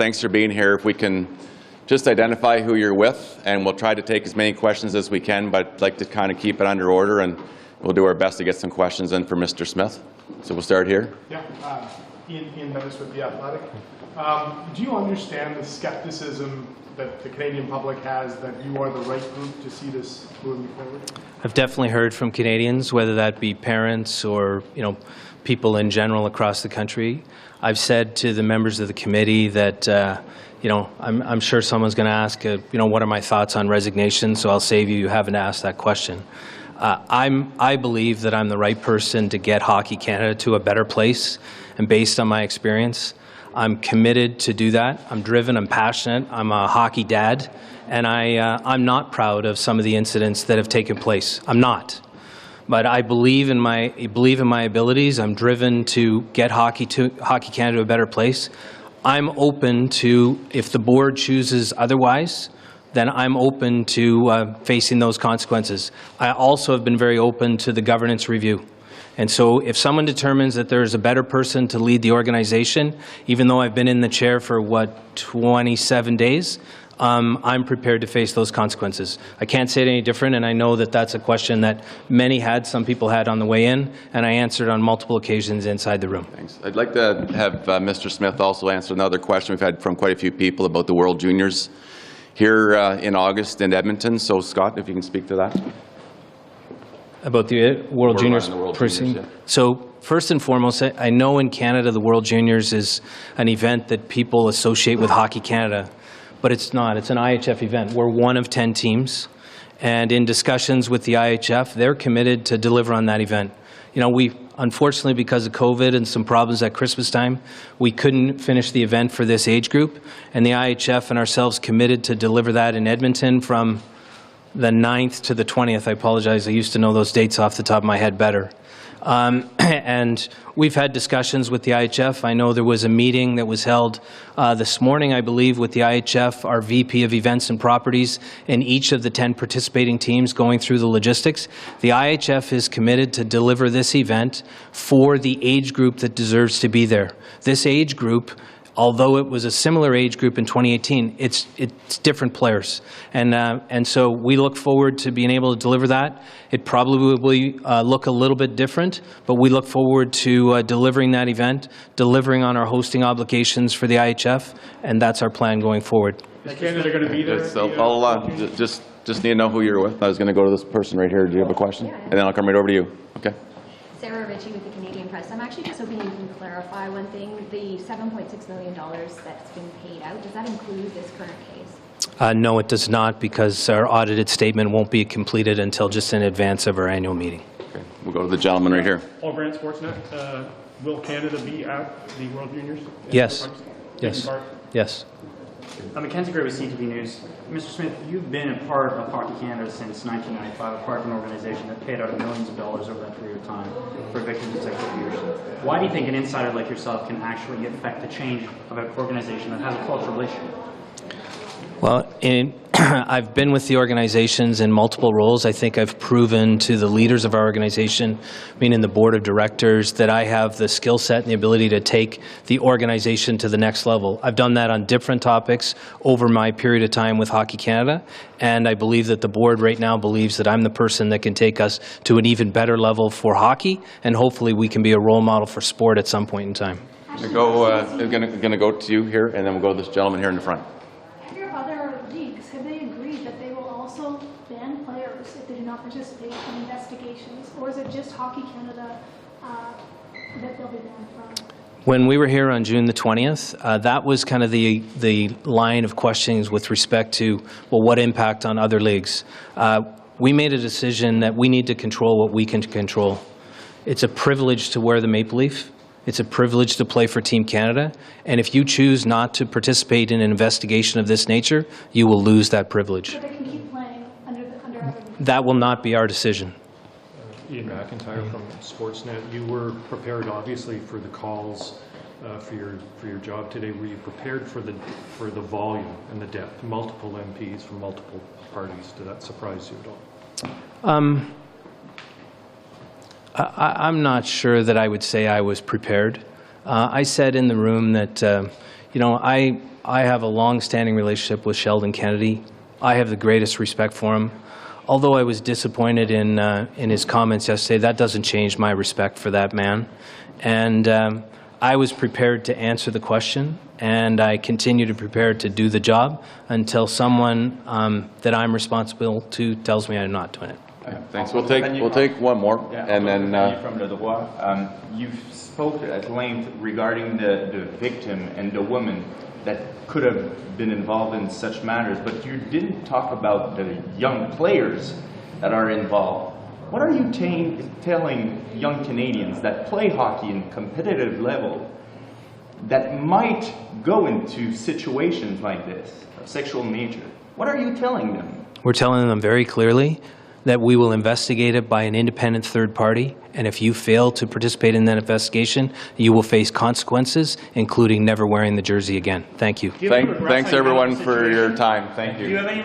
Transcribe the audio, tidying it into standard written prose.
thanks for being here. If we can just identify who you're with, and we'll try to take as many questions as we can, but I'd like to kind of keep it under order, and we'll do our best to get some questions in for Mr. Smith. So we'll start here. Yeah, Ian Menace with The Athletic. Do you understand the skepticism that the Canadian public has that you are the right group to see this moving forward? I've definitely heard from Canadians, whether that be parents or people in general across the country. I've said to the members of the committee that I'm sure someone's going to ask what are my thoughts on resignation, so I'll save you having to ask that question. I believe that I'm the right person to get Hockey Canada to a better place, and based on my experience, I'm committed to do that. I'm driven, I'm passionate, I'm a hockey dad, and I'm not proud of some of the incidents that have taken place. I'm not. But I believe in my abilities. I'm driven to get Hockey Canada to a better place. I'm open to, if the board chooses otherwise, then I'm open to facing those consequences. I also have been very open to the governance review. And so if someone determines that there's a better person to lead the organization, even though I've been in the chair for, 27 days, I'm prepared to face those consequences. I can't say it any different, and I know that that's a question that some people had on the way in, and I answered on multiple occasions inside the room. Thanks. I'd like to have Mr. Smith also answer another question we've had from quite a few people about the World Juniors here in August in Edmonton. So, Scott, if you can speak to that. About the World Juniors precinct? Yeah. So, first and foremost, I know in Canada the World Juniors is an event that people associate with Hockey Canada. But it's not. It's an IHF event. We're one of 10 teams. And in discussions with the IHF, they're committed to deliver on that event. We, unfortunately, because of COVID and some problems at Christmas time, we couldn't finish the event for this age group. And the IHF and ourselves committed to deliver that in Edmonton from the 9th to the 20th. I apologize. I used to know those dates off the top of my head better. And we've had discussions with the IHF. I know there was a meeting that was held this morning, I believe, with the IHF, our VP of Events and Properties, and each of the 10 participating teams going through the logistics. The IHF is committed to deliver this event for the age group that deserves to be there. This age group, although it was a similar age group in 2018, it's different players. And so we look forward to being able to deliver that. It probably will look a little bit different, but we look forward to delivering that event, delivering on our hosting obligations for the IHF, and that's our plan going forward. Is Canada going to be there? So I'll just need to know who you're with. I was going to go to this person right here. Do you have a question? And then I'll come right over to you. Okay. Sarah Ritchie with the Canadian Press. I'm actually just hoping you can clarify one thing. The $7.6 million that's been paid out, does that include this current case? No, it does not, because our audited statement won't be completed until just in advance of our annual meeting. Okay. We'll go to the gentleman right here. Paul Brandt, Sportsnet. Will Canada be at the World Juniors? Yes. Yes. Yes. Mackenzie Gray with CTV News. Mr. Smith, you've been a part of Hockey Canada since 1995, a part of an organization that paid out millions of dollars over that period of time for victims of sexual abuse. Why do you think an insider like yourself can actually affect the change of an organization that has a cultural issue? Well, I've been with the organizations in multiple roles. I think I've proven to the leaders of our organization, meaning the board of directors, that I have the skill set and the ability to take the organization to the next level. I've done that on different topics over my period of time with Hockey Canada, and I believe that the board right now believes that I'm the person that can take us to an even better level for hockey, and hopefully we can be a role model for sport at some point in time. I'm going to go to you here, and then we'll go to this gentleman here in the front. Participate in investigations, or is it just Hockey Canada that they'll be banned from? When we were here on June the 20th, that was kind of the line of questionings with respect to, well, what impact on other leagues? We made a decision that we need to control what we can control. It's a privilege to wear the maple leaf. It's a privilege to play for Team Canada, and if you choose not to participate in an investigation of this nature, you will lose that privilege. But they can keep playing under other. That will not be our decision. Ian McIntyre from Sportsnet. You were prepared, obviously, for the calls for your job today. Were you prepared for the volume and the depth? Multiple MPs from multiple parties. Did that surprise you at all? I'm not sure that I would say I was prepared. I said in the room that, I have a long-standing relationship with Sheldon Kennedy. I have the greatest respect for him. Although I was disappointed in his comments yesterday, that doesn't change my respect for that man. And I was prepared to answer the question, and I continue to prepare to do the job until someone that I'm responsible to tells me I'm not doing it. Thanks. We'll take one more, and then from the droit. You spoke at length regarding the victim and the woman that could have been involved in such matters, but you didn't talk about the young players that are involved. What are you telling young Canadians that play hockey in competitive level that might go into situations like this, of sexual nature? What are you telling them? We're telling them very clearly that we will investigate it by an independent third party, and if you fail to participate in that investigation, you will face consequences, including never wearing the jersey again. Thank you. thanks everyone for your time. Thank you. Do you have any